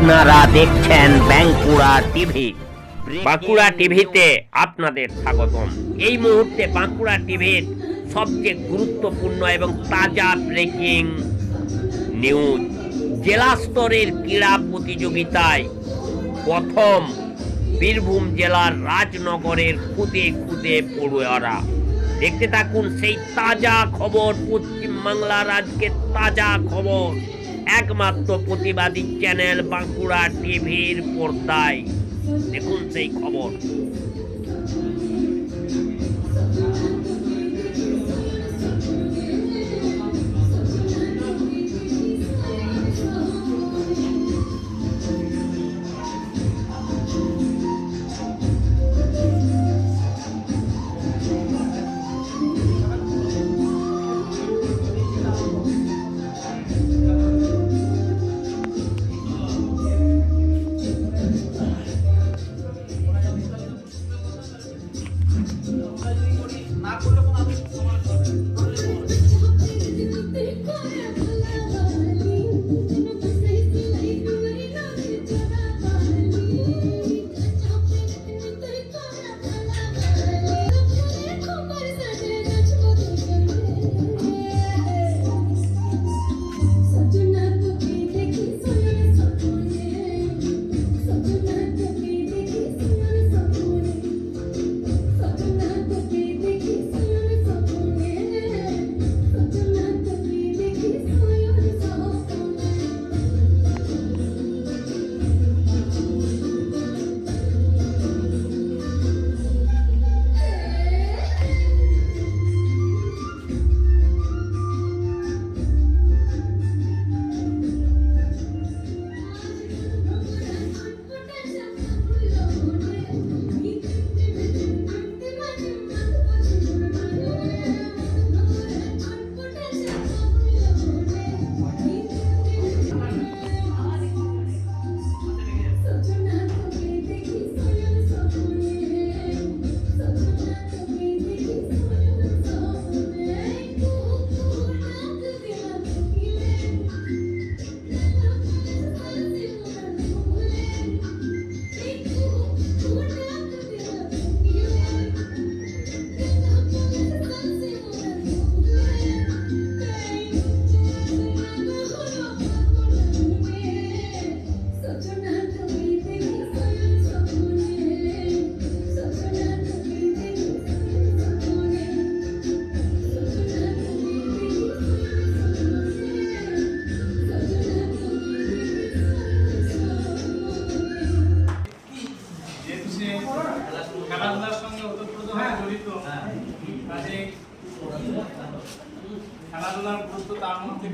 আপনারা দেখছেন বাঁকুড়া টিভি। বাঁকুড়া টিভিতে আপনাদের স্বাগতম। এই মুহূর্তে বাঁকুড়া টিভির সবচেয়ে গুরুত্বপূর্ণ এবং তাজা ব্রেকিং নিউজ। জেলা স্তরের ক্রীড়া প্রতিযোগিতায় প্রথম বীরভূম জেলার রাজনগরের খুদে খুদে পড়ুয়ারা। দেখতে থাকুন সেই তাজা খবর, পশ্চিমবাংলার আজকে তাজা খবর, একমাত্র প্রতিবাদী চ্যানেল বাঁকুড়া টিভির পর্দায়। দেখুন সেই খবর। খেলাধুলার সঙ্গে ওতপ্রোতভাবে জড়িত, কাজে খেলাধুলার গুরুত্ব তার মধ্যে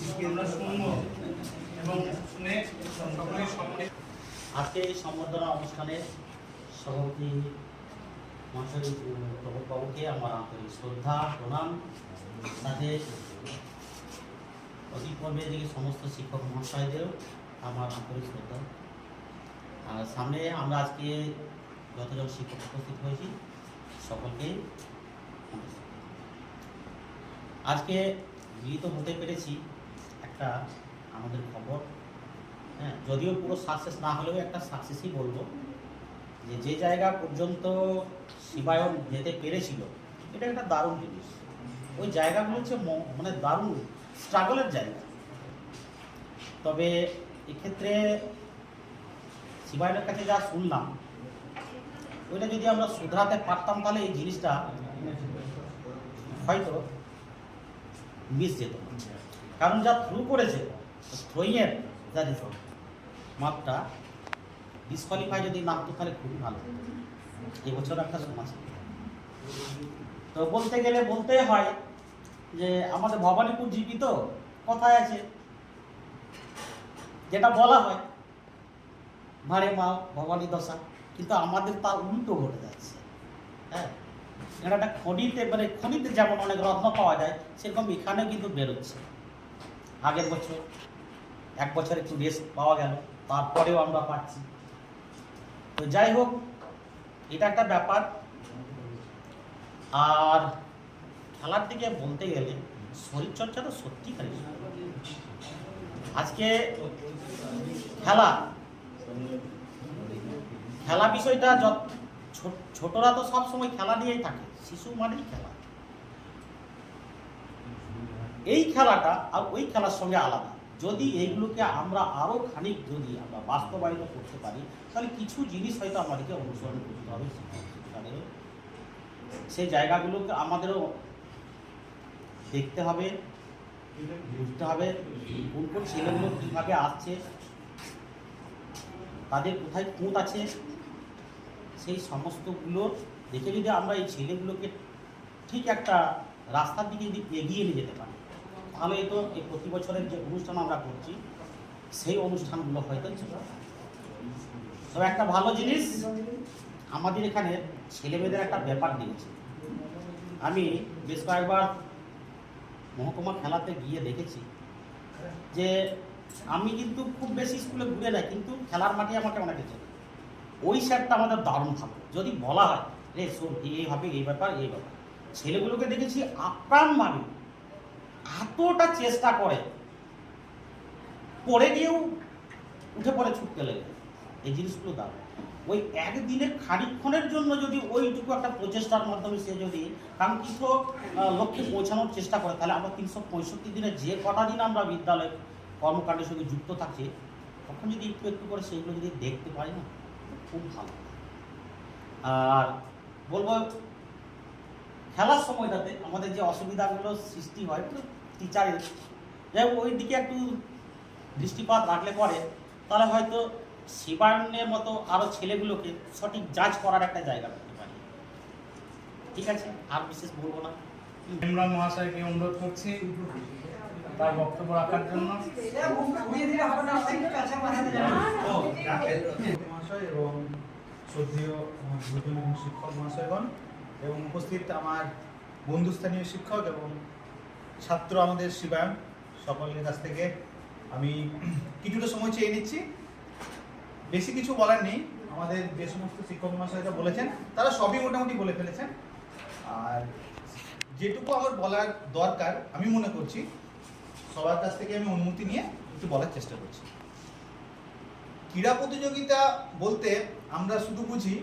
থেকে আমরা শুনবো এবং শুনে সকলের সম্মতি। আজকে এই সম্বর্ধনা অনুষ্ঠানে সভাপতি মহাশয় প্রভুবাবুকে আমার আন্তরিক শ্রদ্ধা প্রণাম, সাথে অতিপূর্বে দিকে সমস্ত শিক্ষক মহাশয়দেরও আমার আন্তরিক শ্রদ্ধা। আর সামনে আমরা আজকে যতজন শিক্ষক উপস্থিত হয়েছি সকলকেই আজকে মিলিত হতে পেরেছি একটা আমাদের খবর। হ্যাঁ, যদিও পুরো সাকসেস না হলেও একটা সাকসেসই বলবো, যে জায়গা পর্যন্ত শিবায়ন যেতে পেরেছিল এটা একটা দারুণ জিনিস। ওই জায়গাগুলো হচ্ছে মানে দারুণ স্ট্রাগলের জায়গা। তবে এক্ষেত্রে শিবায়নের কাছে যা শুনলাম ওইটা যদি আমরা শুধরাতে পারতাম তাহলে এই জিনিসটা হয়তো মিস যেত। কারণ যা থ্রু করেছে থ্রোয়িংয়ের যা রেজাল্ট মাপটা ডিসকোয়ালিফাই যদি না হতো তাহলে খুবই ভালো হতো। এবছর একটা সমাজ তো বলতে গেলে বলতে হয় যে আমাদের ভবানীপুর জীবিত কথায় আছে, যেটা বলা হয় ভাড়ে মা ভবানী দশা, কিন্তু আমাদের তার উল্টো ঘটে যাচ্ছে। হ্যাঁ, এটা একটা খনিতে মানে খনিতে যেমন অনেক রত্ন পাওয়া যায় সেরকম এখানেও কিন্তু বেরোচ্ছে। আগের বছর এক বছর একটু রেস্ট পাওয়া গেল, তারপরেও আমরা পাচ্ছি। তো যাই হোক, এটা একটা ব্যাপার। আর খেলার দিকে বলতে গেলে শরীরচর্চা তো সত্যিকারই। আজকে খেলা খেলা বিষয়টা ছোটরা তো সব সময় খেলা নিয়েই থাকে, শিশু মানেই খেলা। এই খেলাটা আর ওই খেলার সঙ্গে আলাদা। যদি এইগুলোকে আমরা আরো খানিক যদি আমরা বাস্তবায়িত করতে পারি, তাহলে কিছু জিনিস হয়তো আমাদেরকে অনুসরণ করতে হবে। সেই জায়গাগুলোকে আমাদেরও দেখতে হবে, বুঝতে হবে কোন কোন ছেলেগুলো কীভাবে আসছে, তাদের কোথায় খুঁত আছে, সেই সমস্তগুলো দেখে যদি আমরা এই ছেলেগুলোকে ঠিক একটা রাস্তার দিকে যদি এগিয়ে নিয়ে যেতে পারি, তাহলে তো এই প্রতি বছরের যে অনুষ্ঠান আমরা করছি সেই অনুষ্ঠানগুলো হয়তো তবে একটা ভালো জিনিস আমাদের এখানে ছেলেমেয়েদের একটা ব্যাপার দিয়েছে। আমি বেশ কয়েকবার মহকুমা খেলাতে গিয়ে দেখেছি যে আমি কিন্তু খুব বেশি স্কুলে ঘুরে নাই, কিন্তু খেলার মাঠে আমাকে অনেকে চেনে। ওই স্যারটা আমাদের দারুণ থাকবে। যদি বলা হয় রে শোন এইভাবে এই ব্যাপার এই ব্যাপার, ছেলেগুলোকে দেখেছি আপ্রাণভাবে এতটা চেষ্টা করে, পড়ে গিয়েও উঠে পড়ে ছুটতে লাগে। এই জিনিসগুলো দারুণ। ওই একদিনের খানিকক্ষণের জন্য যদি ওইটুকু একটা প্রচেষ্টার মাধ্যমে সে যদি কাঙ্ক্ষিত লক্ষ্যে পৌঁছানোর চেষ্টা করে, তাহলে আমরা 365 দিনে যে কটা দিন আমরা বিদ্যালয় কর্মকাণ্ডের সঙ্গে যুক্ত থাকি, তখন যদি একটু একটু করে সেগুলো যদি দেখতে পারি না, খুব ভালো। আর বলবো খেলার সময়টাতে আমাদের যে অসুবিধাগুলো সৃষ্টি হয় টিচারের, যাই হোক ওই দিকে একটু দৃষ্টিপাত রাখলে পরে তাহলে হয়তো শিবায়নের মতো আরও ছেলেগুলোকে সঠিক জাজ করার একটা জায়গা করতে পারি। ঠিক আছে, আর বিশেষ বলবো না। ইমরান মহাশয়কে অনুরোধ করছি তার বক্তব্য রাখার জন্য। মহাশয় এবং শ্রদ্ধেয় গুরুজন এবং শিক্ষক মহাশয়গণ এবং উপস্থিত আমার বন্ধুস্থানীয় শিক্ষক এবং ছাত্র আমাদের শিবায়ন, সকলের কাছ থেকে আমি কিছুটা সময় চেয়ে নিচ্ছি। বেশি কিছু বলার নেই, আমাদের যে সমস্ত শিক্ষক মহাশয়রা বলেছেন তারা সবই মোটামুটি বলে ফেলেছেন। আর যেটুকু আমার বলার দরকার আমি মনে করছি সবার কাছ থেকে আমি অনুমতি নিয়ে একটু বলার চেষ্টা করছি। ক্রীড়া প্রতিযোগিতা বলতে আমরা শুধু বুঝি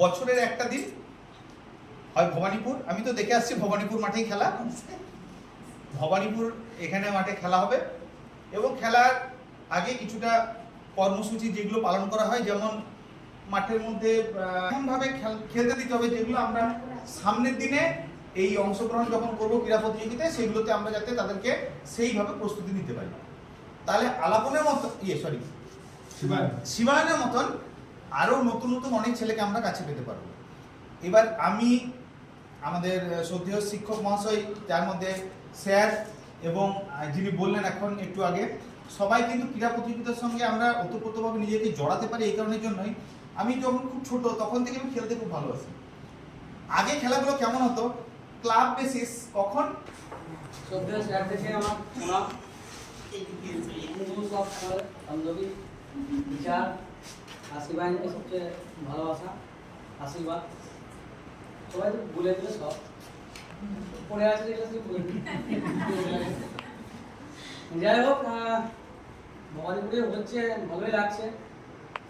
বছরের একটা দিন হয় ভবানীপুর, আমি তো দেখে আসছি ভবানীপুর মাঠেই খেলা, ভবানীপুর এখানে মাঠে খেলা হবে এবং খেলার আগে কিছুটা কর্মসূচি যেগুলো পালন করা হয়, যেমন মাঠের মধ্যে এমনভাবে খেলতে দিতে হবে যেগুলো আমরা সামনের দিনে এই অংশগ্রহণ যখন করবো ক্রীড়া প্রতিযোগিতায় সেগুলোতে আমরা যাতে তাদেরকে সেইভাবে প্রস্তুতি নিতে পারি। তাহলে আলাপনের মতো শিবায়নের মতন আরও নতুন নতুন অনেক ছেলেকে আমরা কাছে পেতে পারবো। এবার আমি আমাদের শ্রদ্ধেয় শিক্ষক মহাশয়, যার মধ্যে স্যার এবং যিনি বললেন এখন একটু আগে, সবাই কিন্তু ক্রীড়া প্রতিযোগিতার সঙ্গে আমরা ওতপ্রোতভাবে নিজেকে জড়াতে পারি। এই কারণের জন্যই আমি যখন খুব ছোট তখন থেকে আমি খেলতে খুব ভালোবাসি। আগে খেলাগুলো কেমন হতো ক্লাব বেসিস, কখন শ্রদ্ধেয় স্যার থেকে আমার শোনা সব বান্ধবী বিচার আশীর্বাদকে সবচেয়ে ভালোবাসা আশীর্বাদ, সবাই তো ভুলে দিলে সব পড়ে আছে যেটা সে ভুলে যাই হোক, ভবানীপুরে হচ্ছে ভালোই লাগছে।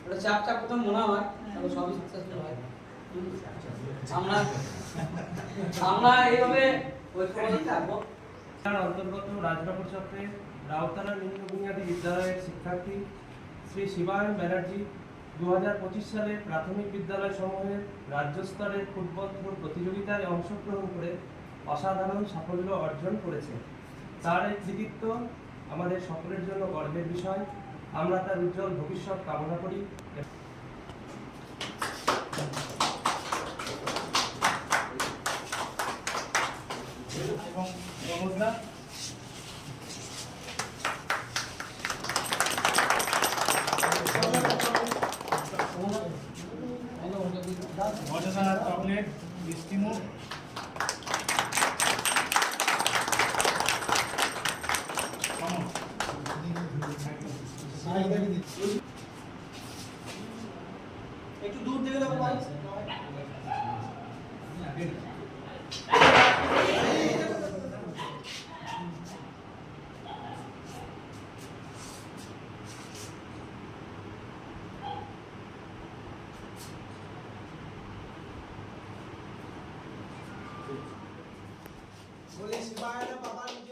ওটা চাপ চাপ প্রথম মনে হয়, তবে সবই সাকসেসফুল হয়। আমরা এইভাবে ঐক্যবদ্ধ থাকবো। অন্তর্গত রাজনগর চক্রের রাউতানা নিম্ন বুনিয়াদী বিদ্যালয়ের শিক্ষার্থী শ্রী শিবায়ন ব্যানার্জি 2025 সালে প্রাথমিক বিদ্যালয় সমূহের রাজ্য স্তরের ফুটবল থ্রো প্রতিযোগিতায় অংশগ্রহণ করে অসাধারণ সাফল্য অর্জন করেছে। তার এই কৃতিত্ব আমাদের সকলের জন্য গর্বের বিষয়। আমরা তার উজ্জ্বল ভবিষ্যৎ কামনা করি। এবং মনোজদা মজাদার চকলেট মিষ্টিমুখ একটু দূর থেকে দেখো ভাই। বলে শিবায়ন বাবা নিজ